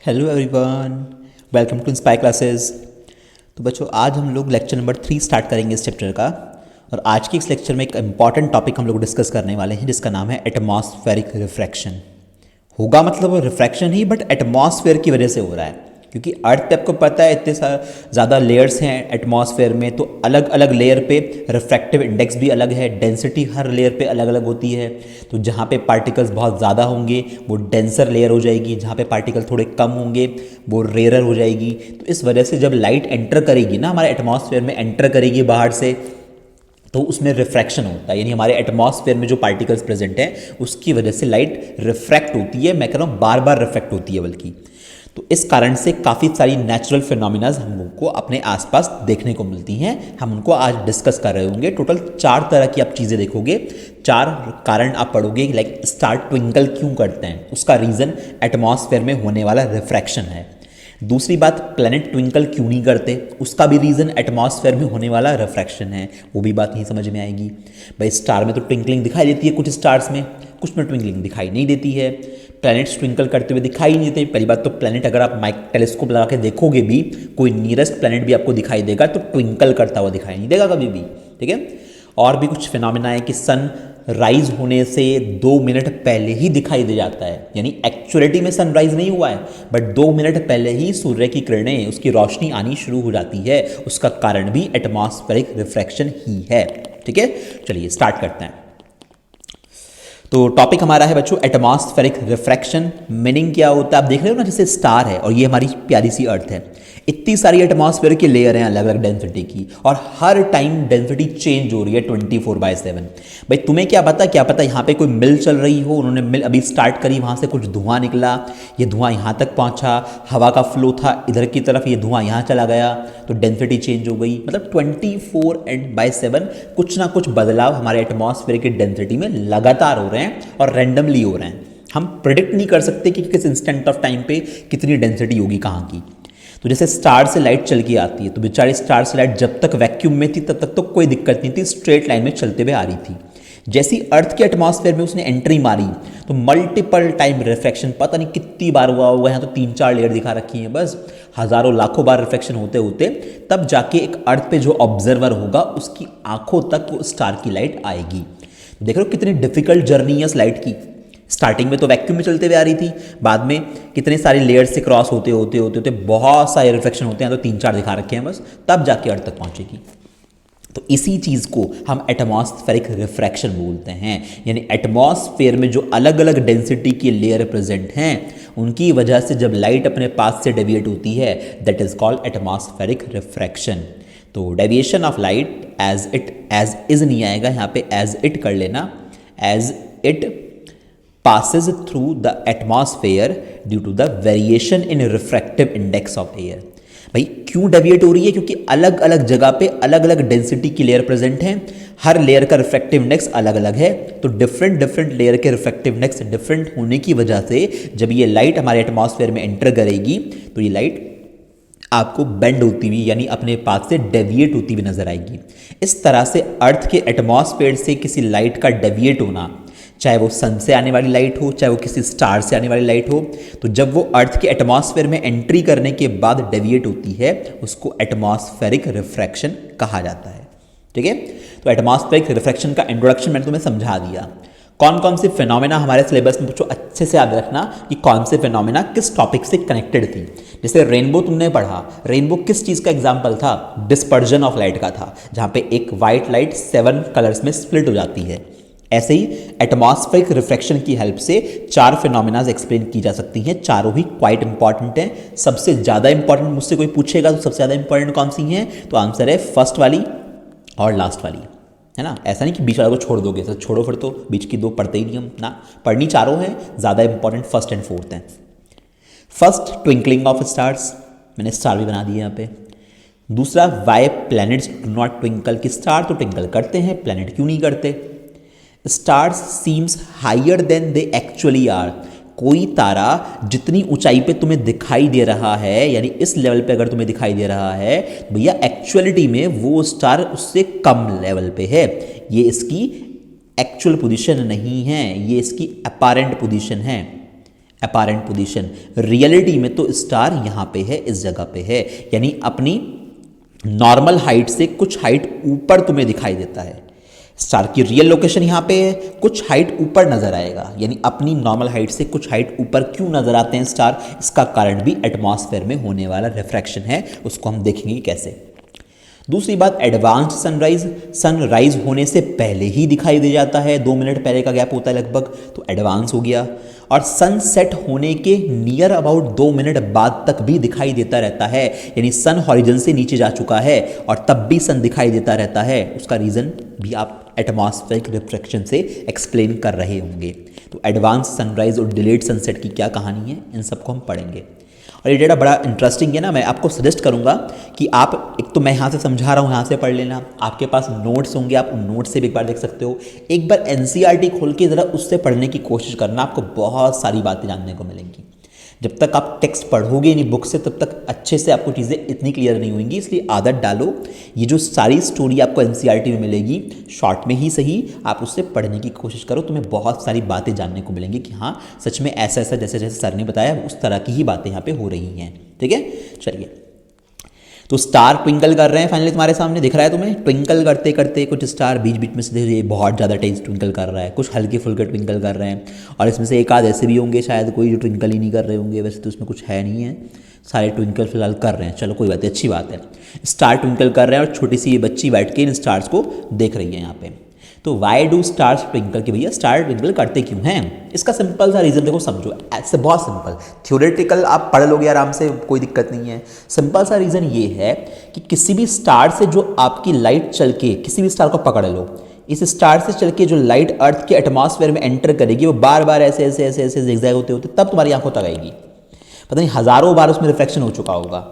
Hello everyone, welcome to Inspire classes. तो बच्चों, आज हम लोग लेक्चर नंबर 3 स्टार्ट करेंगे इस चैप्टर का। और आज के इस लेक्चर में एक इम्पॉर्टेंट टॉपिक हम लोग डिस्कस करने वाले हैं जिसका नाम है एटमॉस्फेरिक रिफ्रैक्शन। होगा मतलब रिफ्रैक्शन ही, बट एटमॉस्फेयर की वजह से हो रहा है, क्योंकि अर्थ पे आपको पता है इतने ज़्यादा लेयर्स हैं एटमॉस्फेयर में, तो अलग अलग लेयर पे रिफ्रैक्टिव इंडेक्स भी अलग है, डेंसिटी हर लेयर पे अलग अलग होती है। तो जहाँ पे पार्टिकल्स बहुत ज़्यादा होंगे वो डेंसर लेयर हो जाएगी, जहाँ पे पार्टिकल थोड़े कम होंगे वो रेयर हो जाएगी। तो इस वजह से जब लाइट एंटर करेगी ना, हमारे एटमॉस्फेयर में एंटर करेगी बाहर से, तो उसमें रिफ्रैक्शन होता है, यानी हमारे एटमॉस्फेयर में जो पार्टिकल्स प्रेजेंट हैं उसकी वजह से लाइट रिफ्रैक्ट होती है। मैं कह रहा हूँ बार बार रिफ्रैक्ट होती है बल्कि। तो इस कारण से काफ़ी सारी नेचुरल फिनोमिनाज हम लोग को अपने आसपास देखने को मिलती हैं। हम उनको आज डिस्कस कर रहे होंगे। टोटल 4 तरह की आप चीज़ें देखोगे, 4 कारण आप पढ़ोगे। लाइक स्टार ट्विंकल क्यों करते हैं, उसका रीज़न एटमॉस्फेयर में होने वाला रिफ्रैक्शन है। दूसरी बात, प्लैनेट ट्विंकल क्यों नहीं करते, उसका भी रीज़न एटमॉस्फेयर में होने वाला रिफ्रैक्शन है, वो भी बात नहीं समझ में आएगी। भाई स्टार में तो ट्विंकलिंग दिखाई देती है कुछ स्टार्स में, कुछ में ट्विंकलिंग दिखाई नहीं देती है। प्लैनेट्स ट्विंकल करते हुए दिखाई नहीं देते। पहली बात तो प्लैनेट अगर आप टेलीस्कोप लगा के देखोगे भी, कोई नियरेस्ट प्लैनेट भी आपको दिखाई देगा तो ट्विंकल करता हुआ दिखाई नहीं देगा कभी भी, ठीक है। और भी कुछ फिनोमिना है कि सन राइज होने से 2 मिनट पहले ही दिखाई दे जाता है, यानी एक्चुअलिटी में सनराइज नहीं हुआ है, बट 2 मिनट पहले ही सूर्य की किरणें, उसकी रोशनी आनी शुरू हो जाती है। उसका कारण भी एटमॉस्फेरिक रिफ्रैक्शन ही है, ठीक है। चलिए स्टार्ट करते हैं। तो टॉपिक हमारा है बच्चों एटमॉस्फेरिक रिफ्रैक्शन। मीनिंग क्या होता है, आप देख रहे हो ना, जैसे स्टार है और ये हमारी प्यारी सी अर्थ है, इतनी सारी एटमॉस्फेयर की लेयर हैं अलग अलग डेंसिटी की, और हर टाइम डेंसिटी चेंज हो रही है 24/7। भाई तुम्हें क्या पता यहाँ पे कोई मिल चल रही हो, उन्होंने मिल अभी स्टार्ट करी, वहाँ से कुछ धुआं निकला, ये धुआं यहाँ तक पहुँचा, हवा का फ्लो था इधर की तरफ, ये धुआं यहाँ चला गया, तो डेंसिटी चेंज हो गई। मतलब 24/7 कुछ ना कुछ बदलाव हमारे एटमॉस्फेयर की डेंसिटी में लगातार हो रहे हैं और रैंडमली हो रहे हैं। हम प्रिडिक्ट नहीं कर सकते कि किस इंस्टेंट ऑफ टाइम पे कितनी डेंसिटी होगी कहाँ की। तो जैसे स्टार से लाइट चल के आती है, तो बेचारी स्टार से लाइट जब तक वैक्यूम में थी तब तक तो कोई दिक्कत नहीं थी, स्ट्रेट लाइन में चलते हुए आ रही थी। जैसी अर्थ के एटमॉस्फेयर में उसने एंट्री मारी तो मल्टीपल टाइम रिफ्रैक्शन, पता नहीं कितनी बार हुआ होगा, यहाँ तो 3-4 लेयर दिखा रखी हैं, बस हज़ारों लाखों बार रिफ्रैक्शन होते होते तब जाके एक अर्थ पे जो ऑब्जर्वर होगा उसकी आंखों तक वो स्टार की लाइट आएगी। देख रहे हो कितनी डिफिकल्ट जर्नी है इस लाइट की। स्टार्टिंग में तो वैक्यूम में चलते हुए आ रही थी, बाद में कितने सारे लेयर्स से क्रॉस होते होते होते होते बहुत सारे रिफ्लेक्शन होते हैं, तो 3-4 दिखा रखे हैं बस, तब जाके अर्थ तक पहुंचेगी। तो इसी चीज़ को हम एटमॉस्फेरिक रिफ्रैक्शन बोलते हैं, यानी एटमॉस्फेयर में जो अलग अलग डेंसिटी के लेयर प्रेजेंट हैं उनकी वजह से जब लाइट अपने पास से डेविएट होती है, that is called atmospheric refraction. तो deviation of light as is नहीं आएगा यहाँ पे, एज इट कर लेना, as it passes through the atmosphere due to the variation in refractive index of air। भाई क्यों डेविएट हो रही है, क्योंकि अलग अलग जगह पे अलग अलग डेंसिटी की लेयर प्रेजेंट है, हर लेयर का रिफ्रैक्टिव इंडेक्स अलग अलग है, तो डिफरेंट लेयर के रिफ्रैक्टिव इंडेक्स डिफरेंट होने की वजह से जब ये लाइट हमारे एटमॉस्फेयर में एंटर करेगी तो ये लाइट आपको बेंड होती हुई, यानी अपने पास से डेविएट होती हुई नजर आएगी। इस तरह से अर्थ के एटमॉस्फेयर से किसी लाइट का डेविएट होना, चाहे वो सन से आने वाली लाइट हो, चाहे वो किसी स्टार से आने वाली लाइट हो, तो जब वो अर्थ के एटमॉस्फेयर में एंट्री करने के बाद डेविएट होती है उसको एटमॉस्फेरिक रिफ्रैक्शन कहा जाता है, ठीक है। तो एटमॉस्फेरिक रिफ्रैक्शन का इंट्रोडक्शन मैंने तुम्हें समझा दिया। कौन कौन से फिनोमेना हमारे सिलेबस में, पूछो अच्छे से याद रखना कि कौन से फिनोमेना किस टॉपिक से कनेक्टेड थी। जैसे रेनबो तुमने पढ़ा, रेनबो किस चीज़ का एग्जाम्पल था, डिस्पर्जन ऑफ लाइट का था, जहाँ पे एक वाइट लाइट 7 कलर्स में स्प्लिट हो जाती है। ऐसे ही एटमॉस्फेरिक रिफ्रैक्शन की हेल्प से 4 फिनोमेनाज एक्सप्लेन की जा सकती हैं, चारों ही क्वाइट इंपॉर्टेंट हैं। सबसे ज़्यादा इंपॉर्टेंट मुझसे कोई पूछेगा तो सबसे ज़्यादा इंपॉर्टेंट कौन सी हैं, तो आंसर है फर्स्ट वाली और लास्ट वाली, है ना। ऐसा नहीं कि बीच वाला को छोड़ दोगे, तो छोड़ो फिर तो बीच की 2 पढ़ते ही नहीं हम ना, पढ़नी चारों हैं, ज़्यादा इंपॉर्टेंट फर्स्ट एंड फोर्थ हैं। फर्स्ट, ट्विंकलिंग ऑफ स्टार्स, मैंने स्टार भी बना दिए यहाँ पे। दूसरा, why planets do not twinkle, कि स्टार तो ट्विंकल करते हैं, प्लैनेट क्यों नहीं करते। Stars seems higher than they actually are, कोई तारा जितनी ऊंचाई पे तुम्हें दिखाई दे रहा है, यानी इस लेवल पे अगर तुम्हें दिखाई दे रहा है, भैया एक्चुअलिटी में वो स्टार उससे कम लेवल पे है। ये इसकी एक्चुअल पोजीशन नहीं है, ये इसकी अपारेंट पोजीशन है। अपारेंट पोजीशन, रियलिटी में तो स्टार यहाँ पे है, इस जगह पे है, यानी अपनी नॉर्मल हाइट से कुछ हाइट ऊपर तुम्हें दिखाई देता है। स्टार की रियल लोकेशन यहाँ पे है, कुछ हाइट ऊपर नजर आएगा, यानी अपनी नॉर्मल हाइट से कुछ हाइट ऊपर क्यों नजर आते हैं स्टार, इसका कारण भी एटमॉस्फेयर में होने वाला रिफ्रैक्शन है, उसको हम देखेंगे कैसे। दूसरी बात, एडवांस सनराइज, सनराइज होने से पहले ही दिखाई दे जाता है, 2 मिनट पहले का गैप होता है लगभग, तो एडवांस हो गया। और सनसेट होने के नियर अबाउट 2 मिनट बाद तक भी दिखाई देता रहता है, यानी सन हॉरिजन से नीचे जा चुका है और तब भी सन दिखाई देता रहता है। उसका रीज़न भी आप एटमॉस्फेरिक रिफ्रैक्शन से एक्सप्लेन कर रहे होंगे। तो एडवांस सनराइज और डिलेड सनसेट की क्या कहानी है, इन सबको हम पढ़ेंगे। और ये डेटा बड़ा इंटरेस्टिंग है ना, मैं आपको सजेस्ट करूंगा कि आप, एक तो मैं यहाँ से समझा रहा हूँ, यहाँ से पढ़ लेना, आपके पास नोट्स होंगे, आप उन नोट्स से भी एक बार देख सकते हो, एक बार एनसीईआरटी खोल के ज़रा उससे पढ़ने की कोशिश करना, आपको बहुत सारी बातें जानने को मिलेंगी। जब तक आप टेक्स्ट पढ़ोगे नहीं बुक से, तब तक अच्छे से आपको चीज़ें इतनी क्लियर नहीं होंगी, इसलिए आदत डालो। ये जो सारी स्टोरी आपको एनसीईआरटी में मिलेगी, शॉर्ट में ही सही, आप उससे पढ़ने की कोशिश करो, तुम्हें बहुत सारी बातें जानने को मिलेंगी कि हाँ सच में ऐसा ऐसा जैसे जैसे सर ने बताया उस तरह की ही बातें यहाँ पे हो रही हैं। ठीक है, चलिए। तो स्टार ट्विंकल कर रहे हैं, फाइनली तुम्हारे सामने दिख रहा है तुम्हें, ट्विंकल करते करते कुछ स्टार बीच बीच में से ये बहुत ज़्यादा तेज ट्विंकल कर रहा है, कुछ हल्के फुल्के ट्विंकल कर रहे हैं, और इसमें से एक आध ऐसे भी होंगे शायद कोई जो ट्विंकल ही नहीं कर रहे होंगे, वैसे तो इसमें कुछ है नहीं है, सारे ट्विंकल फिलहाल कर रहे हैं। चलो कोई बात नहीं, अच्छी बात है, स्टार ट्विंकल कर रहे हैं और छोटी सी ये बच्ची बैठ के इन स्टार्स को देख रही है यहाँ पे। तो वाई डू स्टार्स ट्विंकल, कि भैया स्टार ट्विंकल करते क्यों हैं, इसका सिंपल सा रीज़न देखो, समझो, ऐसे बहुत सिंपल, थ्योरेटिकल आप पढ़ लोगे आराम से, कोई दिक्कत नहीं है। सिंपल सा रीज़न ये है कि किसी भी स्टार से जो आपकी लाइट चल के, किसी भी स्टार को पकड़ लो, इस स्टार से चल के जो लाइट अर्थ के एटमॉस्फेयर में एंटर करेगी, वो बार बार ऐसे ऐसे ऐसे ऐसे जिगजैग होते होते तब तुम्हारी आंखों तक आएगी, पता नहीं हज़ारों बार उसमें रिफ्लेक्शन हो चुका होगा।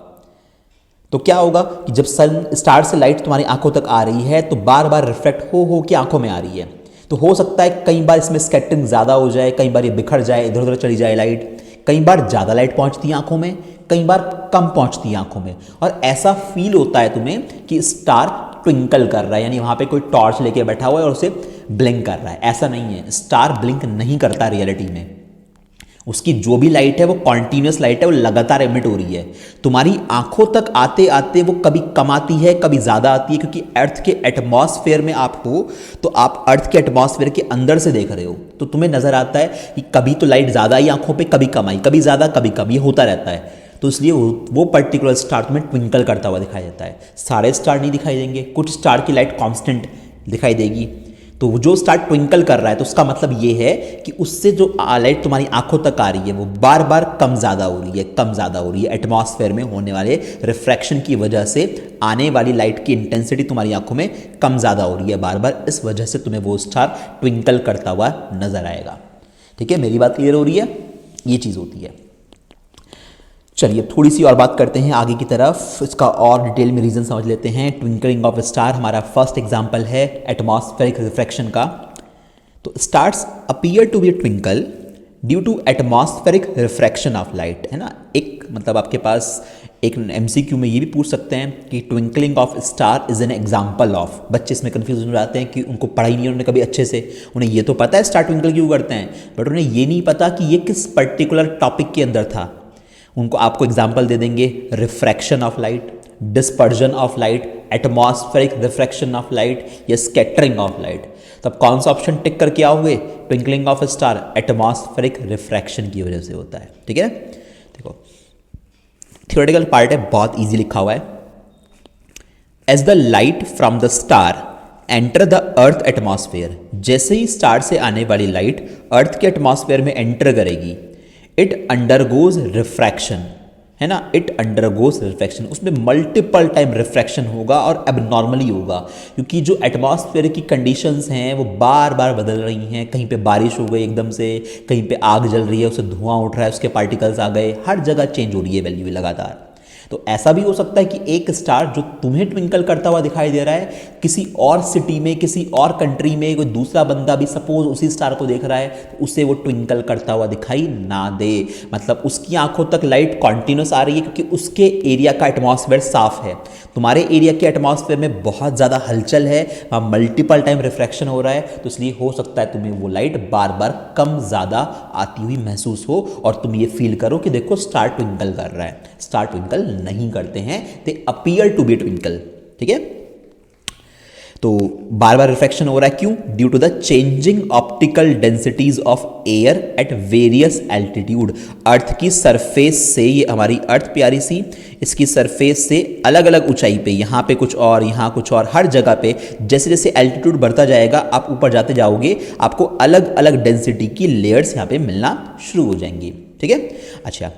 तो क्या होगा कि जब सन स्टार से लाइट तुम्हारी आंखों तक आ रही है, तो बार बार रिफ्लेक्ट हो के आंखों में आ रही है, तो हो सकता है कई बार इसमें स्कैटरिंग ज़्यादा हो जाए, कई बार ये बिखर जाए, इधर उधर चली जाए लाइट, कई बार ज़्यादा लाइट पहुंचती है आंखों में, कई बार कम पहुंचती है आंखों में, और ऐसा फील होता है तुम्हें कि स्टार ट्विंकल कर रहा है, यानी वहाँ पे कोई टॉर्च लेके बैठा हुआ है और उसे ब्लिंक कर रहा है। ऐसा नहीं है, स्टार ब्लिंक नहीं करता रियलिटी में, उसकी जो भी लाइट है वो कॉन्टीन्यूस लाइट है, वो लगातार एमिट हो रही है। तुम्हारी आंखों तक आते आते वो कभी कम आती है, कभी ज़्यादा आती है, क्योंकि अर्थ के एटमॉस्फेयर में आप हो, तो आप अर्थ के एटमॉस्फेयर के अंदर से देख रहे हो, तो तुम्हें नज़र आता है कि कभी तो लाइट ज़्यादा आई आंखों पे, कभी कम आई, कभी ज़्यादा कभी कम, ये होता रहता है। तो इसलिए वो पर्टिकुलर स्टार तुम्हें ट्विंकल करता हुआ दिखाई देता है। सारे स्टार नहीं दिखाई देंगे, कुछ स्टार की लाइट कॉन्स्टेंट दिखाई देगी। तो जो स्टार ट्विंकल कर रहा है, तो उसका मतलब ये है कि उससे जो लाइट तुम्हारी आंखों तक आ रही है, वो बार बार कम ज़्यादा हो रही है, कम ज़्यादा हो रही है, एटमॉस्फेयर में होने वाले रिफ्रैक्शन की वजह से आने वाली लाइट की इंटेंसिटी तुम्हारी आंखों में कम ज़्यादा हो रही है बार बार, इस वजह से तुम्हें वो स्टार ट्विंकल करता हुआ नजर आएगा। ठीक है, मेरी बात क्लियर हो रही है, ये चीज़ होती है। चलिए थोड़ी सी और बात करते हैं आगे की तरफ, इसका और डिटेल में रीज़न समझ लेते हैं। ट्विंकलिंग ऑफ स्टार हमारा फर्स्ट एग्जांपल है एटमॉस्फेरिक रिफ्रैक्शन का। तो stars appear to be twinkle due to atmospheric refraction of light, है ना। एक मतलब आपके पास एक एमसीक्यू में ये भी पूछ सकते हैं कि twinkling of star is an example of, बच्चे इसमें कन्फ्यूज हो जाते हैं कि उनको पढ़ाई नहीं उन्होंने कभी अच्छे से, उन्हें ये तो पता है स्टार ट्विंकल क्यों करते हैं, बट उन्हें ये नहीं पता कि ये किस पर्टिकुलर टॉपिक के अंदर था। उनको आपको एग्जाम्पल दे देंगे refraction of light, dispersion of light, atmospheric refraction of light या स्कैटरिंग ऑफ लाइट। तब कौन सा ऑप्शन टिक करके आओगे, twinkling of star atmospheric refraction की वजह से होता है। ठीक है, देखो थियोरेटिकल पार्ट है, बहुत इजी लिखा हुआ है। As the light from the star enter the earth atmosphere, जैसे ही स्टार से आने वाली लाइट अर्थ के एटमॉस्फेयर में एंटर करेगी, इट अंडरगोज रिफ्रैक्शन, है ना, इट अंडरगोज रिफ्रैक्शन, उसमें मल्टीपल टाइम रिफ्रैक्शन होगा और एबनॉर्मली होगा, क्योंकि जो एटमॉस्फेयर की कंडीशंस हैं वो बार बार बदल रही हैं। कहीं पे बारिश हो गई एकदम से, कहीं पे आग जल रही है, उससे धुआं उठ रहा है, उसके पार्टिकल्स आ गए, हर जगह चेंज हो रही है वैल्यू लगातार। तो ऐसा भी हो सकता है कि एक स्टार जो तुम्हें ट्विंकल करता हुआ दिखाई दे रहा है, किसी और सिटी में, किसी और कंट्री में कोई दूसरा बंदा भी सपोज उसी स्टार को देख रहा है, तो उसे वो ट्विंकल करता हुआ दिखाई ना दे। मतलब उसकी आंखों तक लाइट कॉन्टिन्यूस आ रही है क्योंकि उसके एरिया का एटमॉस्फेयर साफ है। तुम्हारे एरिया के एटमॉस्फेयर में बहुत ज़्यादा हलचल है, वहाँ मल्टीपल टाइम रिफ्रैक्शन हो रहा है, तो इसलिए हो सकता है तुम्हें वो लाइट बार बार कम ज़्यादा आती हुई महसूस हो और तुम ये फील करो कि देखो स्टार ट्विंकल कर रहा है। स्टार ट्विंकल नहीं करते हैं, they appear to be twinkle. ठीक है, तो बार बार रिफ्रैक्शन हो रहा है, क्यों? Due to the changing optical densities of air at various altitude. Earth की सरफेस से, ये हमारी अर्थ प्यारी सी, इसकी सरफेस से अलग अलग ऊंचाई पे, यहाँ पे कुछ और, यहाँ कुछ और, हर जगह पे जैसे जैसे एल्टीट्यूड बढ़ता जाएगा, आप ऊपर जाते जाओगे, आपको अलग अलग डेंसिटी की लेयर्स यहाँ पे मिलना शुरू हो जाएंगी। ठीक है, अच्छा,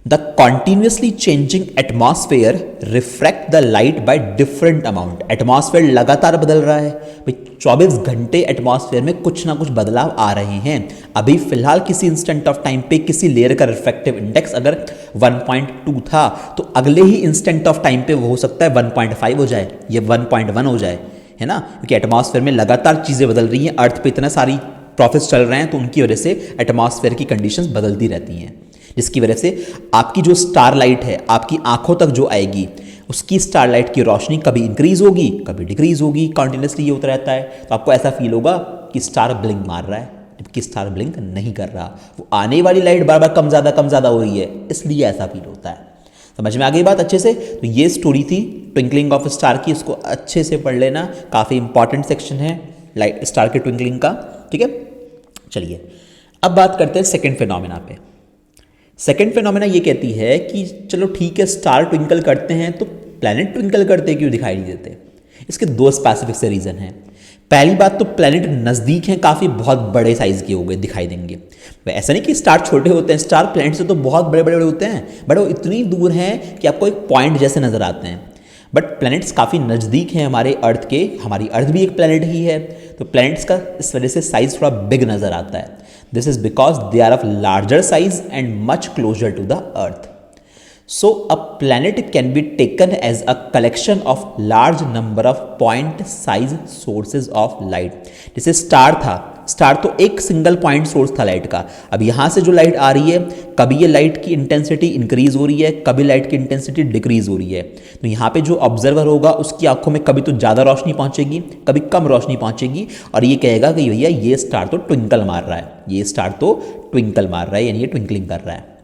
The continuously changing atmosphere refract the light by different amount। Atmosphere लगातार बदल रहा है भाई, 24 घंटे एटमॉस्फेयर में कुछ ना कुछ बदलाव आ रहे हैं। अभी फिलहाल किसी इंस्टेंट ऑफ टाइम पे किसी लेयर का रिफ्रैक्टिव इंडेक्स अगर 1.2 था, तो अगले ही इंस्टेंट ऑफ टाइम पे वो हो सकता है 1.5 हो जाए या 1.1 हो जाए, है ना, क्योंकि एटमॉस्फेयर में लगातार चीज़ें बदल रही हैं। अर्थ पे इतना सारी प्रोसेस चल रहे हैं, तो उनकी वजह से एटमॉस्फेयर की कंडीशंस बदलती रहती हैं, जिसकी वजह से आपकी जो स्टार लाइट है आपकी आंखों तक जो आएगी, उसकी स्टार लाइट की रोशनी कभी इंक्रीज होगी कभी डिक्रीज होगी, कॉन्टिन्यूसली ये होता रहता है। तो आपको ऐसा फील होगा कि स्टार ब्लिंक मार रहा है, जबकि स्टार ब्लिंक नहीं कर रहा, वो आने वाली लाइट बार बार कम ज़्यादा हो रही है, इसलिए ऐसा फील होता है। समझ में आ गई बात अच्छे से? तो ये स्टोरी थी ट्विंकलिंग ऑफ स्टार की, इसको अच्छे से पढ़ लेना, काफ़ी इंपॉर्टेंट सेक्शन है लाइट स्टार के ट्विंकलिंग का। ठीक है, चलिए अब बात करते हैं सेकेंड फिनोमेना पे। सेकेंड फिनोमेना ये कहती है कि चलो ठीक है, स्टार ट्विंकल करते हैं, तो प्लैनेट ट्विंकल करते क्यों दिखाई नहीं देते? इसके दो स्पेसिफिक से रीज़न हैं। पहली बात तो प्लैनेट नज़दीक हैं, काफ़ी बहुत बड़े साइज़ के हो गए, दिखाई देंगे। ऐसा नहीं कि स्टार छोटे होते हैं, स्टार प्लैनेट से तो बहुत बड़े बड़े होते हैं, बट वो इतनी दूर हैं कि आपको एक पॉइंट जैसे नज़र आते हैं। बट प्लैनेट्स काफ़ी नज़दीक हैं हमारे अर्थ के, हमारी अर्थ भी एक प्लैनेट ही है, तो प्लैनेट्स का इस वजह से साइज़ थोड़ा बिग नज़र आता है। This is because they are of larger size and much closer to the earth. So a planet can be taken as a collection of large number of point size sources of light। जैसे star था, star तो एक single point source था light का। अब यहाँ से जो लाइट आ रही है, कभी ये लाइट की इंटेंसिटी इंक्रीज हो रही है, कभी लाइट की इंटेंसिटी डिक्रीज हो रही है। तो यहाँ पे जो ऑब्जर्वर होगा उसकी आंखों में कभी तो ज़्यादा रोशनी पहुँचेगी, कभी कम रोशनी पहुँचेगी, और ये कहेगा कि भैया ये स्टार तो ट्विंकल मार रहा है, ये स्टार तो ट्विंकल मार रहा है, यानी ये ट्विंकलिंग कर रहा है।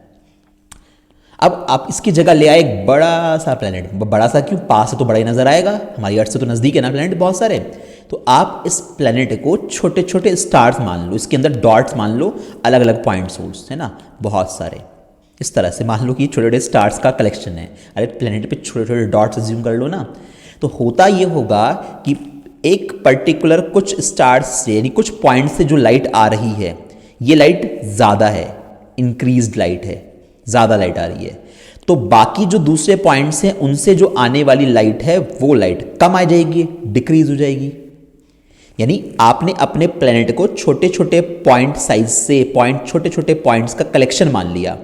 अब आप इसकी जगह ले आए एक बड़ा सा प्लैनेट। बड़ा सा क्यों? पास से तो बड़ा ही नजर आएगा, हमारी अर्थ से तो नज़दीक है ना प्लैनेट बहुत सारे। तो आप इस प्लैनेट को छोटे छोटे स्टार्स मान लो, इसके अंदर डॉट्स मान लो, अलग अलग पॉइंट सोर्स है ना बहुत सारे, इस तरह से मान लो कि छोटे छोटे स्टार्स का कलेक्शन है। अरे प्लैनेट पे छोटे छोटे डॉट्स अज्यूम कर लो ना। तो होता ये होगा कि एक पर्टिकुलर कुछ स्टार्स से, यानी कुछ पॉइंट से जो लाइट आ रही है, ये लाइट ज़्यादा है, इंक्रीज्ड लाइट है, ज़्यादा लाइट आ रही है। तो बाकी जो दूसरे पॉइंट्स हैं उनसे जो आने वाली लाइट है वो लाइट कम आ जाएगी, डिक्रीज हो जाएगी। यानी आपने अपने प्लैनेट को छोटे छोटे पॉइंट साइज से, छोटे छोटे पॉइंट्स का कलेक्शन मान लिया।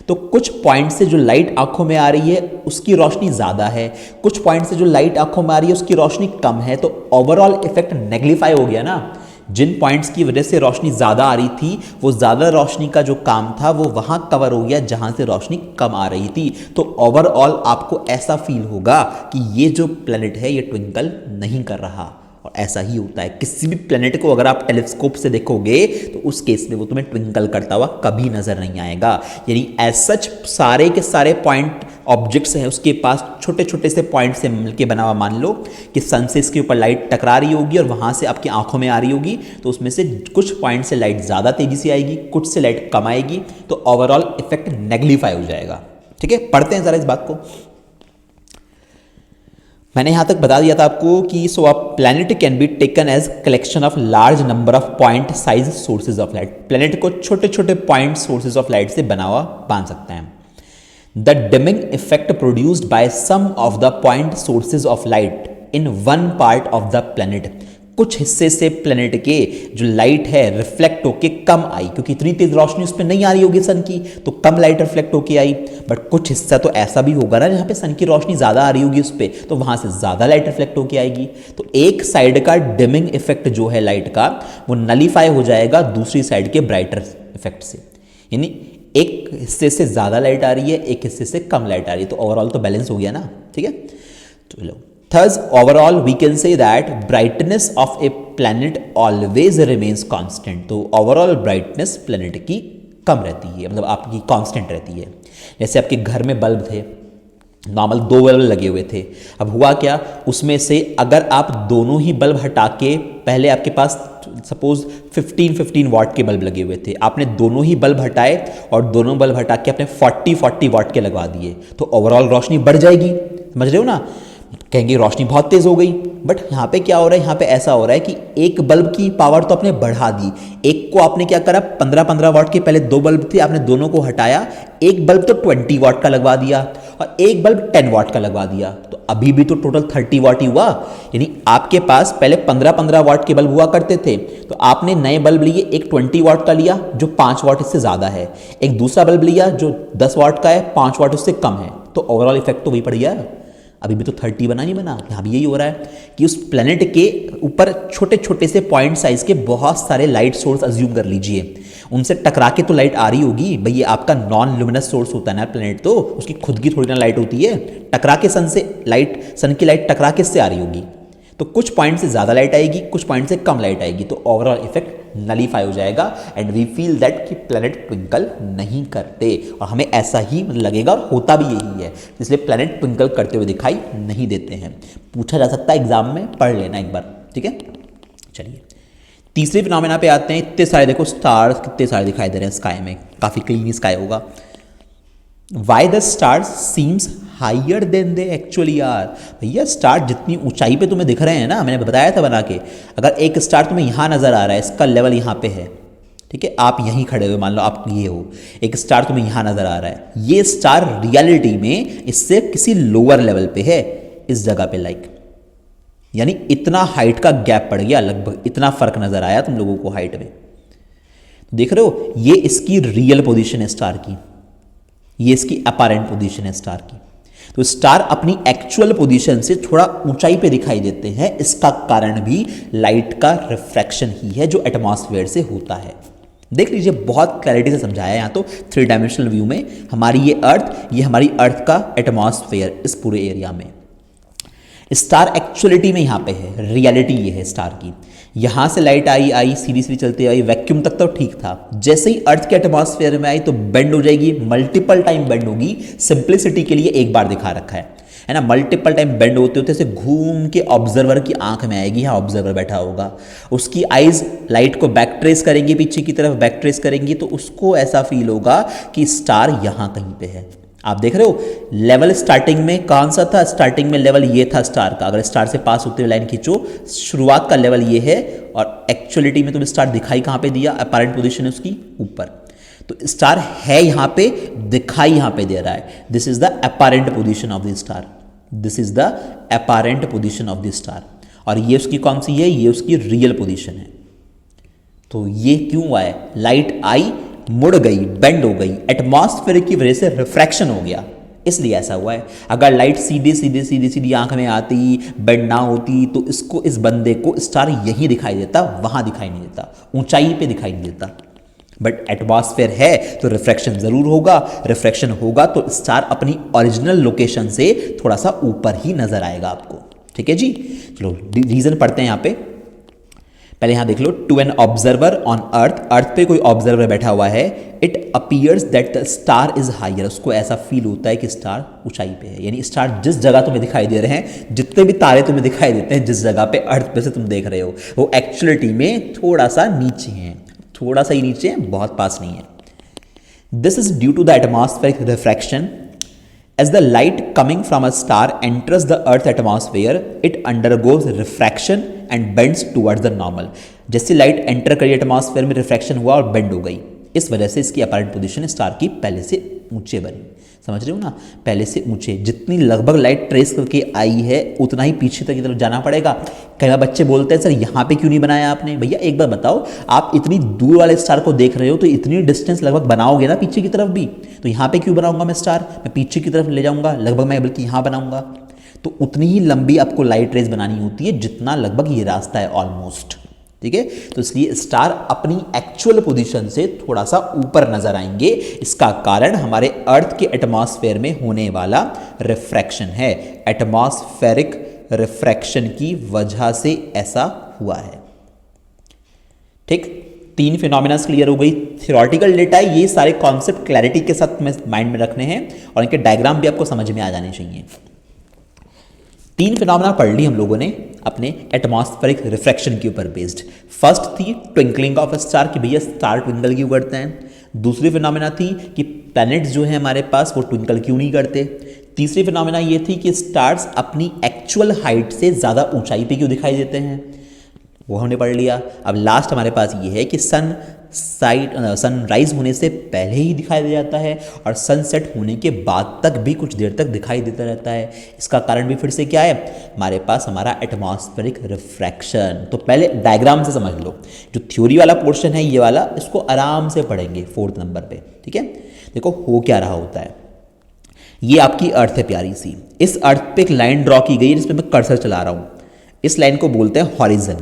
तो कुछ पॉइंट से जो लाइट आंखों में आ रही है उसकी रोशनी ज़्यादा है, कुछ पॉइंट से जो लाइट आंखों में आ रही है उसकी रोशनी कम है। तो ओवरऑल इफेक्ट नेग्लिफाई हो गया ना। जिन पॉइंट्स की वजह से रोशनी ज़्यादा आ रही थी, वो ज़्यादा रोशनी का जो काम था वो वहाँ कवर हो गया जहाँ से रोशनी कम आ रही थी। तो ओवरऑल आपको ऐसा फील होगा कि ये जो प्लैनेट है ये ट्विंकल नहीं कर रहा। और ऐसा ही होता है, किसी भी प्लैनेट को अगर आप टेलीस्कोप से देखोगे तो उस केस में वो तुम्हें ट्विंकल करता हुआ कभी नजर नहीं आएगा। यानी एज सच सारे के सारे पॉइंट ऑब्जेक्ट्स हैं उसके पास छोटे छोटे से पॉइंट से मिलके बना हुआ। मान लो कि सन से इसके ऊपर लाइट टकरा रही होगी और वहाँ से आपकी आंखों में आ रही होगी, तो उसमें से कुछ पॉइंट से लाइट ज़्यादा तेज़ी से आएगी, कुछ से लाइट कम आएगी, तो ओवरऑल इफेक्ट नेग्लिफाई हो जाएगा। ठीक है, पढ़ते हैं ज़रा इस बात को। मैंने यहाँ तक बता दिया था आपको कि so a planet can be taken as collection of large number of point size sources of light. Planet को छोटे छोटे पॉइंट सोर्सेज ऑफ लाइट से बना हुआ मान सकते हैं। The dimming effect produced by some of the point sources of light in one part of the planet कुछ हिस्से से प्लेनेट के जो लाइट है रिफ्लेक्ट होके कम आई, क्योंकि इतनी तेज रोशनी उस पर नहीं आ रही होगी सन की, तो कम लाइट रिफ्लेक्ट होके आई। बट कुछ हिस्सा तो ऐसा भी होगा ना जहाँ पे सन की रोशनी ज़्यादा आ रही होगी उस पर, तो वहाँ से ज़्यादा लाइट रिफ्लेक्ट होके आएगी। तो एक साइड का डिमिंग इफेक्ट जो है लाइट का, वो नलीफाई हो जाएगा दूसरी साइड के ब्राइटर इफेक्ट से। यानी एक हिस्से से ज़्यादा लाइट आ रही है, एक हिस्से से कम लाइट आ रही है, तो ओवरऑल तो बैलेंस हो गया ना। ठीक है, चलो। Thus, overall, we can say that brightness of a planet always remains constant. तो overall brightness planet की कम रहती है, मतलब आपकी कांस्टेंट रहती है। जैसे आपके घर में बल्ब थे, नॉर्मल 2 बल्ब लगे हुए थे। अब हुआ क्या, उसमें से अगर आप दोनों ही बल्ब हटा के, पहले आपके पास सपोज 15 वाट के बल्ब लगे हुए थे, आपने दोनों ही बल्ब हटाए और दोनों बल्ब हटा के आपने 40 वाट के लगवा दिए, तो ओवरऑल रोशनी बढ़ जाएगी। समझ रहे हो ना, कहेंगे रोशनी बहुत तेज हो गई। बट यहाँ पे क्या हो रहा है, यहाँ पे ऐसा हो रहा है कि एक बल्ब की पावर तो आपने बढ़ा दी, एक को आपने क्या करा, 15 वाट के पहले 2 बल्ब थे, आपने दोनों को हटाया, एक बल्ब तो 20 वाट का लगवा दिया और एक बल्ब 10 वाट का लगवा दिया, तो अभी भी तो टोटल 30 वाट ही हुआ। यानी आपके पास पहले 15 वाट के बल्ब हुआ करते थे, तो आपने नए बल्ब लिए, एक 20 वाट का लिया जो 5 वाट इससे ज़्यादा है, एक दूसरा बल्ब लिया जो 10 वाट का है, 5 वाट उससे कम है, तो ओवरऑल इफेक्ट तो वही पड़ गया। अभी भी तो 30 बना नहीं बना, यहाँ भी यही हो रहा है कि उस प्लेनेट के ऊपर छोटे छोटे से पॉइंट साइज के बहुत सारे लाइट सोर्स अज्यूम कर लीजिए, उनसे टकरा के तो लाइट आ रही होगी भाई। ये आपका नॉन ल्यूमिनस सोर्स होता है ना प्लेनेट, तो उसकी खुद की थोड़ी ना लाइट होती है, टकरा के सन से लाइट, सन की लाइट टकरा के इससे आ रही होगी, तो कुछ पॉइंट से ज़्यादा लाइट आएगी, कुछ पॉइंट से कम लाइट आएगी, तो ओवरऑल इफेक्ट नलीफाई हो जाएगा एंड वी फील दैट कि प्लैनेट ट्विंकल नहीं करते, और हमें ऐसा ही लगेगा और होता भी यही है, इसलिए प्लैनेट ट्विंकल करते हुए दिखाई नहीं देते हैं। पूछा जा सकता है एग्जाम में, पढ़ लेना एक बार। ठीक है, चलिए तीसरे फिनोमेना पे आते हैं। इतने सारे देखो स्टार्स कितने सारे दिखाई दे रहे हैं स्काई में, काफ़ी क्लीन स्काई होगा। Why the stars seems higher than they actually are. भैया स्टार जितनी ऊंचाई पे तुम्हें दिख रहे हैं ना, मैंने बताया था बना के, अगर एक स्टार तुम्हें यहाँ नज़र आ रहा है, इसका लेवल यहाँ पे है, ठीक है, आप यहीं खड़े हुए, मान लो आप ये हो, एक स्टार तुम्हें यहाँ नज़र आ रहा है, ये स्टार रियलिटी में इससे किसी लोअर लेवल पे है, इस जगह पे लाइक, यानी इतना हाइट का गैप पड़ गया, लगभग इतना फर्क नज़र आया तुम लोगों को हाइट में। देख रहे हो, ये इसकी रियल पोजीशन है स्टार की, ये इसकी अपैरेंट पोजीशन है स्टार की। तो स्टार अपनी एक्चुअल पोजीशन से थोड़ा ऊंचाई पे दिखाई देते हैं, इसका कारण भी लाइट का रिफ्रैक्शन ही है जो एटमॉस्फेयर से होता है। देख लीजिए, बहुत क्लैरिटी से समझाया है यहाँ तो 3 डायमेंशनल व्यू में। हमारी ये हमारी अर्थ का एटमॉस्फेयर इस पूरे एरिया में, स्टार एक्चुअलिटी में यहाँ पे है, रियलिटी ये है स्टार की। यहाँ से लाइट आई सीधी सीधी चलती आई, वैक्यूम तक तो ठीक था, जैसे ही अर्थ के एटमॉस्फेयर में आई तो बेंड हो जाएगी, मल्टीपल टाइम बेंड होगी। सिंप्लिसिटी के लिए एक बार दिखा रखा है ना, मल्टीपल टाइम बेंड होते होते ऐसे घूम के ऑब्जर्वर की आंख में आएगी, यहाँ ऑब्जर्वर बैठा होगा, उसकी आइज लाइट को बैक ट्रेस करेंगी, पीछे की तरफ बैक ट्रेस करेंगी, तो उसको ऐसा फील होगा कि स्टार यहाँ कहीं पे है। आप देख रहे हो, लेवल स्टार्टिंग में कौन सा था, स्टार्टिंग में लेवल ये था स्टार का, अगर स्टार से पास होते हुए लाइन खींचो, शुरुआत का लेवल ये है, और एक्चुअलिटी में तुम्हें स्टार दिखाई कहाँ पे दिया, अपैरेंट पोजीशन है उसकी ऊपर, तो स्टार है यहाँ पे, दिखाई यहाँ पे दे रहा है। This is the apparent position of the star, this is the apparent position of the star, और ये उसकी कौन सी है, ये उसकी रियल पोजीशन है। तो ये क्यों हुआ है, लाइट आई, मुड़ गई, बेंड हो गई, एटमॉस्फेयर की वजह से रिफ्रैक्शन हो गया, इसलिए ऐसा हुआ है। अगर लाइट सीधी आंख में आती, बेंड ना होती, तो इसको, इस बंदे को स्टार यहीं दिखाई देता, वहां दिखाई नहीं देता, ऊंचाई पे दिखाई नहीं देता। बट एटमॉस्फेयर है तो रिफ्रैक्शन जरूर होगा, रिफ्रैक्शन होगा तो स्टार अपनी ओरिजिनल लोकेशन से थोड़ा सा ऊपर ही नजर आएगा आपको। ठीक है जी, चलो रीजन पढ़ते हैं यहाँ पे। पहले यहां देख लो, to an observer on earth, earth पे कोई ऑब्जर्वर बैठा हुआ है, it appears that the star is higher, उसको ऐसा फील होता है कि स्टार ऊंचाई पे है, यानी स्टार जिस जगह तुम्हें दिखाई दे रहे हैं, जितने भी तारे तुम्हें दिखाई देते हैं जिस जगह पे अर्थ पे से तुम देख रहे हो, वो एक्चुअलिटी में थोड़ा सा नीचे हैं, थोड़ा सा ही नीचे हैं, बहुत पास नहीं है। This is due to the atmospheric refraction. As the light coming from a star enters the earth atmosphere, it undergoes refraction and bends towards the normal. जैसे लाइट एंटर करी एटमॉस्फेयर में, रिफ्रैक्शन हुआ और बेंड हो गई, इस वजह से इसकी अपैरेंट पोजीशन स्टार की पहले से ऊंचे बने, समझ रहे हो ना, पहले से ऊंचे। जितनी लगभग लाइट ट्रेस करके आई है उतना ही पीछे तक की तरफ जाना पड़ेगा। कई बार बच्चे बोलते हैं सर यहाँ पे क्यों नहीं बनाया आपने, भैया एक बार बताओ, आप इतनी दूर वाले स्टार को देख रहे हो तो इतनी डिस्टेंस लगभग बनाओगे ना पीछे की तरफ भी, तो यहाँ पे क्यों बनाऊंगा मैं स्टार, मैं पीछे की तरफ ले जाऊंगा लगभग, मैं बल्कि यहाँ बनाऊंगा। तो उतनी ही लंबी आपको लाइट रेस बनानी होती है जितना लगभग ये रास्ता है ऑलमोस्ट, ठीक है। तो इसलिए स्टार अपनी एक्चुअल पोजीशन से थोड़ा सा ऊपर नजर आएंगे, इसका कारण हमारे अर्थ के एटमॉस्फेयर में होने वाला रिफ्रैक्शन है, एटमॉस्फेरिक रिफ्रैक्शन की वजह से ऐसा हुआ है, ठीक। 3 फिनोमिना क्लियर हो गई। थ्योरेटिकल डेटा, ये सारे कॉन्सेप्ट क्लैरिटी के साथ में माइंड में रखने हैं और इनके डायग्राम भी आपको समझ में आ जाने चाहिए। 3 फिनोमिना पढ़ ली हम लोगों ने अपने एटमॉस्फेरिक रिफ्रैक्शन के ऊपर बेस्ड। फर्स्ट थी ट्विंकलिंग ऑफ स्टार, कि भैया स्टार ट्विंकल क्यों करते हैं। दूसरी फिनोमिना थी कि प्लैनेट्स जो है हमारे पास वो ट्विंकल क्यों नहीं करते। तीसरी फिनोमिना ये थी कि स्टार्स अपनी एक्चुअल हाइट से ज़्यादा ऊंचाई पे क्यों दिखाई देते हैं, वो हमने पढ़ लिया। अब लास्ट हमारे पास ये है कि सनराइज होने से पहले ही दिखाई दे जाता है और सनसेट होने के बाद तक भी कुछ देर तक दिखाई देता रहता है। इसका कारण भी फिर से क्या है, हमारे पास हमारा एटमॉस्फेरिक रिफ्रैक्शन। तो पहले डायग्राम से समझ लो, जो थ्योरी वाला पोर्शन है ये वाला, इसको आराम से पढ़ेंगे 4th नंबर पे, ठीक है। देखो हो क्या रहा होता है, ये आपकी अर्थ है प्यारी सी, इस अर्थ पे एक लाइन ड्रॉ की गई है जिसपे मैं कर्सर चला रहा हूँ। इस लाइन को बोलते हैं हॉरिजन,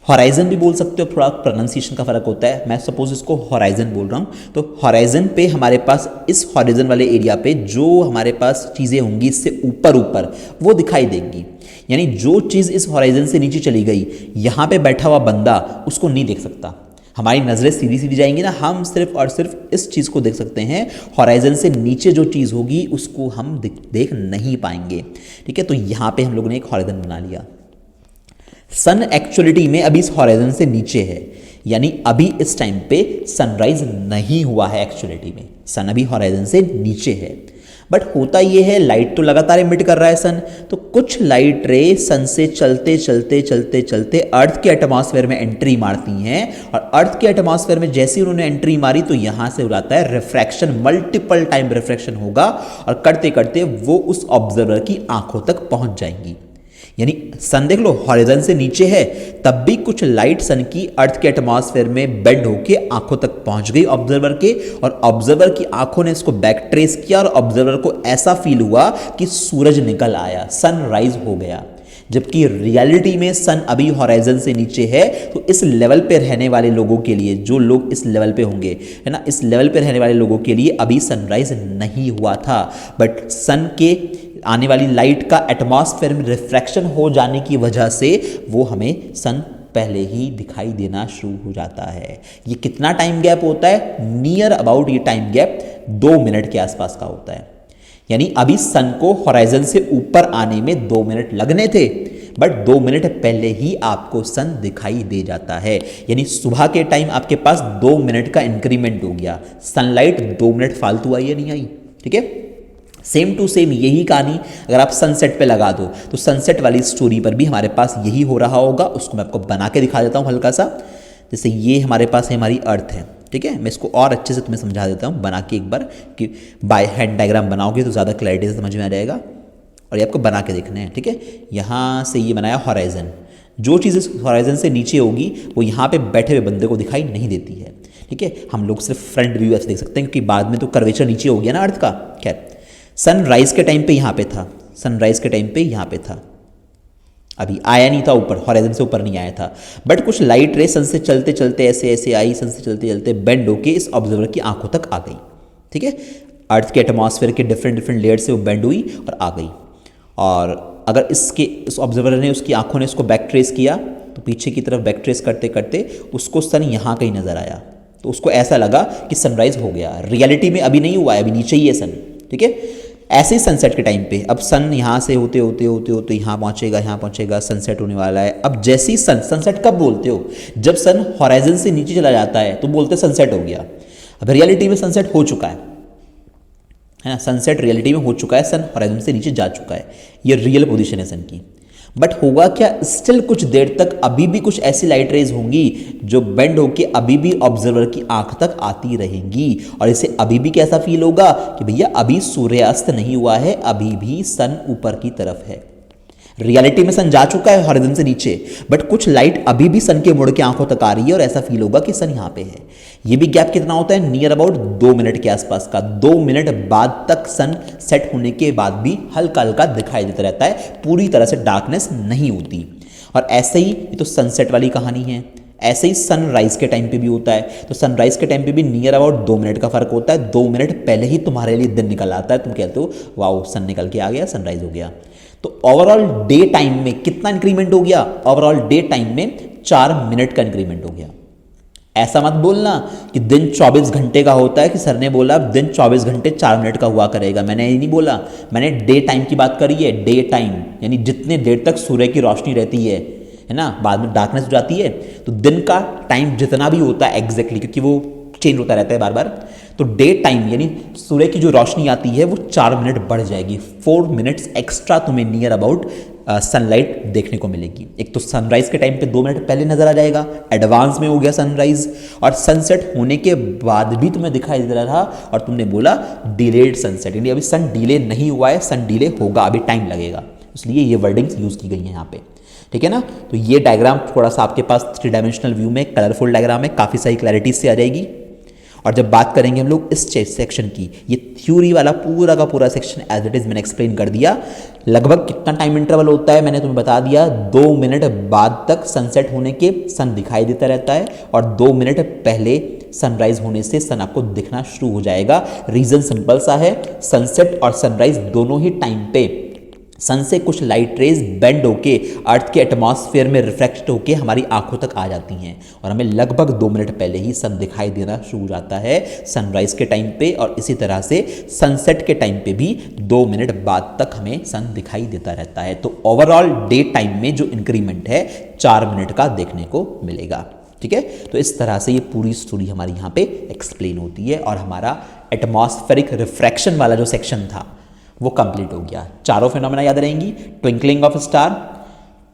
हॉराइजन भी बोल सकते हो, थोड़ा प्रोनाउंसिएशन का फर्क होता है। मैं सपोज इसको हॉराइजन बोल रहा हूँ, तो हॉराइजन पे हमारे पास इस हॉरिजन वाले एरिया पे जो हमारे पास चीज़ें होंगी इससे ऊपर ऊपर वो दिखाई देंगी। यानी जो चीज़ इस हॉराइजन से नीचे चली गई, यहाँ पे बैठा हुआ बंदा उसको नहीं देख सकता, हमारी नज़रें सीधी सीधी जाएंगी ना, हम सिर्फ और सिर्फ इस चीज़ को देख सकते हैं। हॉराइजन से नीचे जो चीज़ होगी उसको हम देख नहीं पाएंगे, ठीक है। तो यहाँ पे हम लोगों ने एक हॉराइजन बना लिया। सन एक्चुअलिटी में अभी इस हॉराइजन से नीचे है, यानी अभी इस टाइम पे सनराइज नहीं हुआ है एक्चुअलिटी में, सन अभी हॉराइजन से नीचे है। बट होता ये है, लाइट तो लगातार एमिट कर रहा है सन, तो कुछ लाइट रे सन से चलते चलते चलते चलते अर्थ के एटमॉस्फेयर में एंट्री मारती हैं, और अर्थ के एटमॉस्फेयर में जैसे ही उन्होंने एंट्री मारी तो यहाँ से हो जाता है रिफ्रैक्शन, मल्टीपल टाइम रिफ्रैक्शन होगा और करते करते वो उस ऑब्जर्वर की आंखों तक पहुंच जाएंगी। यानी सन देख लो हॉरिजन से नीचे है, तब भी कुछ लाइट सन की अर्थ के एटमॉस्फेयर में बेंड होके आंखों तक पहुंच गई ऑब्जर्वर के, और ऑब्जर्वर की आंखों ने इसको बैक ट्रेस किया और ऑब्जर्वर को ऐसा फील हुआ कि सूरज निकल आया, सनराइज हो गया। जबकि रियलिटी में सन अभी हॉराइजन से नीचे है। तो इस लेवल पे रहने वाले लोगों के लिए, जो लोग इस लेवल पे होंगे, है ना, इस लेवल पे रहने वाले लोगों के लिए अभी सनराइज नहीं हुआ था। बट सन के आने वाली लाइट का एटमॉस्फेयर में रिफ्रैक्शन हो जाने की वजह से वो हमें सन पहले ही दिखाई देना शुरू हो जाता है। ये कितना टाइम गैप होता है, नियर अबाउट ये टाइम गैप 2 मिनट के आसपास का होता है। यानी अभी सन को हॉराइजन से ऊपर आने में 2 मिनट लगने थे, बट 2 मिनट पहले ही आपको सन दिखाई दे जाता है। यानी सुबह के टाइम आपके पास 2 मिनट का इंक्रीमेंट हो गया, सनलाइट 2 मिनट फालतू आई या नहीं आई, ठीक है। सेम टू सेम यही कहानी अगर आप सनसेट पे लगा दो, तो सनसेट वाली स्टोरी पर भी हमारे पास यही हो रहा होगा। उसको मैं आपको बना के दिखा देता हूँ हल्का सा। जैसे ये हमारे पास है, हमारी अर्थ है, ठीक है। मैं इसको और अच्छे से तुम्हें समझा देता हूँ बना के एक बार, कि बाय हैंड डायग्राम बनाओगे तो ज़्यादा क्लैरिटी से समझ में आ जाएगा, और ये आपको बना के देखना है, ठीक है। यहाँ से ये बनाया हॉराइजन, जो चीज़ इस हॉराइजन से नीचे होगी वो यहाँ पे बैठे हुए बंदे को दिखाई नहीं देती है, ठीक है। हम लोग सिर्फ फ्रंट व्यू ऐसे देख सकते हैं, क्योंकि बाद में तो कर्वेचर नीचे हो गया ना अर्थ का। खैर, सनराइज के टाइम पे यहाँ पे था, सनराइज के टाइम पे यहाँ पे था, अभी आया नहीं था ऊपर, हॉराइजन से ऊपर नहीं आया था। बट कुछ लाइट रे सन से चलते चलते ऐसे ऐसे आई, सन से चलते चलते बेंड होके इस ऑब्जर्वर की आंखों तक आ गई, ठीक है। अर्थ के एटमॉस्फेयर के डिफरेंट डिफरेंट लेयर से वो बेंड हुई और आ गई। और अगर इस ऑब्जर्वर ने, उसकी आंखों ने उसको बैक ट्रेस किया, तो पीछे की तरफ बैक ट्रेस करते करते उसको सन यहाँ कहीं नजर आया, तो उसको ऐसा लगा कि सनराइज हो गया। रियलिटी में अभी नहीं हुआ है, अभी नीचे ही है सन, ठीक है। ऐसे ही सनसेट के टाइम पे अब सन यहाँ से होते होते होते होते यहाँ पहुँचेगा, सनसेट होने वाला है। अब जैसे ही सनसेट कब बोलते हो, जब सन हॉराइजन से नीचे चला जाता है तो बोलते सनसेट हो गया। अब रियलिटी में सनसेट हो चुका है ना, सनसेट रियलिटी में हो चुका है, सन हॉराइजन से नीचे जा चुका है, ये रियल पोजीशन है सन की। बट होगा क्या, स्टिल कुछ देर तक अभी भी कुछ ऐसी लाइट रेज होंगी जो बेंड होके अभी भी ऑब्जर्वर की आंख तक आती रहेंगी, और इसे अभी भी कैसा फील होगा कि भैया अभी सूर्यास्त नहीं हुआ है, अभी भी सन ऊपर की तरफ है। रियलिटी में सन जा चुका है हॉरिजॉन से नीचे, बट कुछ लाइट अभी भी सन के मुड़ के आंखों तक आ रही है और ऐसा फील होगा कि सन यहां पे है। ये भी गैप कितना होता है, नियर अबाउट 2 मिनट के आसपास का। 2 मिनट बाद तक सन सेट होने के बाद भी हल्का हल्का दिखाई देता रहता है, पूरी तरह से डार्कनेस नहीं होती। और ऐसे ही ये तो सनसेट वाली कहानी है, ऐसे ही सनराइज के टाइम पे भी होता है। तो सनराइज के टाइम पे भी नियर अबाउट 2 मिनट का फर्क होता है। 2 मिनट पहले ही तुम्हारे लिए दिन निकल आता है, तुम कहते हो वाओ सन निकल के आ गया, सनराइज हो गया। तो ओवरऑल डे टाइम में कितना इंक्रीमेंट हो गया, ओवरऑल डे टाइम में 4 मिनट का इंक्रीमेंट हो गया। ऐसा मत बोलना कि दिन 24 घंटे का होता है, कि सर ने बोला दिन 24 घंटे 4 मिनट का हुआ करेगा, मैंने ये नहीं बोला। मैंने डे टाइम की बात करी है, डे टाइम यानी जितने देर तक सूर्य की रोशनी रहती है ना, बाद में डार्कनेस हो जाती है। तो दिन का टाइम जितना भी होता है एग्जैक्टली, क्योंकि वो चेंज होता रहता है बार बार, तो डे टाइम यानी सूर्य की जो रोशनी आती है वो 4 मिनट बढ़ जाएगी। 4 मिनट्स एक्स्ट्रा तुम्हें नियर अबाउट सनलाइट देखने को मिलेगी। एक तो सनराइज के टाइम पे 2 मिनट पहले नजर आ जाएगा, एडवांस में हो गया सनराइज, और सनसेट होने के बाद भी तुम्हें दिखाई दे रहा था और तुमने बोला डिलेड सनसेट, यानी अभी सन डिले नहीं हुआ है, सन डिले होगा, अभी टाइम लगेगा, इसलिए ये वर्डिंग्स यूज की गई हैं यहाँ पे। ठीक है ना। तो ये डायग्राम थोड़ा सा आपके पास 3 डायमेंशनल व्यू में कलरफुल डायग्राम है, काफ़ी सारी क्लैरिटी से आ जाएगी। और जब बात करेंगे हम लोग इस सेक्शन की, ये थ्योरी वाला पूरा का पूरा सेक्शन एज इट इज मैंने एक्सप्लेन कर दिया। लगभग कितना टाइम इंटरवल होता है मैंने तुम्हें बता दिया, 2 मिनट बाद तक सनसेट होने के सन दिखाई देता रहता है, और 2 मिनट पहले सनराइज होने से सन आपको दिखना शुरू हो जाएगा। रीजन सिंपल सा है, सनसेट और सनराइज दोनों ही टाइम पे सन से कुछ लाइट रेज बेंड होके अर्थ के एटमॉस्फेयर में रिफ्लेक्ट होके हमारी आंखों तक आ जाती हैं, और हमें लगभग 2 मिनट पहले ही सन दिखाई देना शुरू हो जाता है सनराइज के टाइम पे, और इसी तरह से सनसेट के टाइम पे भी 2 मिनट बाद तक हमें सन दिखाई देता रहता है। तो ओवरऑल डे टाइम में जो इंक्रीमेंट है 4 मिनट का देखने को मिलेगा। ठीक है, तो इस तरह से ये पूरी स्टोरी हमारी यहाँ पे एक्सप्लेन होती है, और हमारा एटमॉस्फेरिक रिफ्रैक्शन वाला जो सेक्शन था वो कंप्लीट हो गया। चारों फिनोमेना याद रहेंगी, twinkling of star,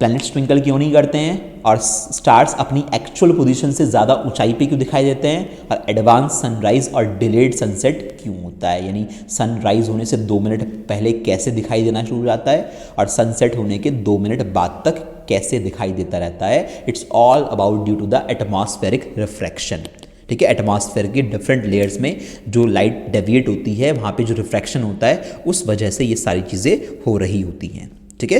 planets twinkle क्यों नहीं करते हैं, और स्टार्स अपनी एक्चुअल पोजीशन से ज़्यादा ऊंचाई पे क्यों दिखाई देते हैं, और एडवांस सनराइज और डिलेड सनसेट क्यों होता है, यानी सनराइज होने से 2 मिनट पहले कैसे दिखाई देना शुरू हो जाता है, और सनसेट होने के 2 मिनट बाद तक कैसे दिखाई देता रहता है। It's all about due to the atmospheric refraction. ठीक है, एटमॉस्फेयर के डिफरेंट लेयर्स में जो लाइट डेविएट होती है, वहाँ पे जो रिफ्रैक्शन होता है, उस वजह से ये सारी चीज़ें हो रही होती हैं। ठीक है।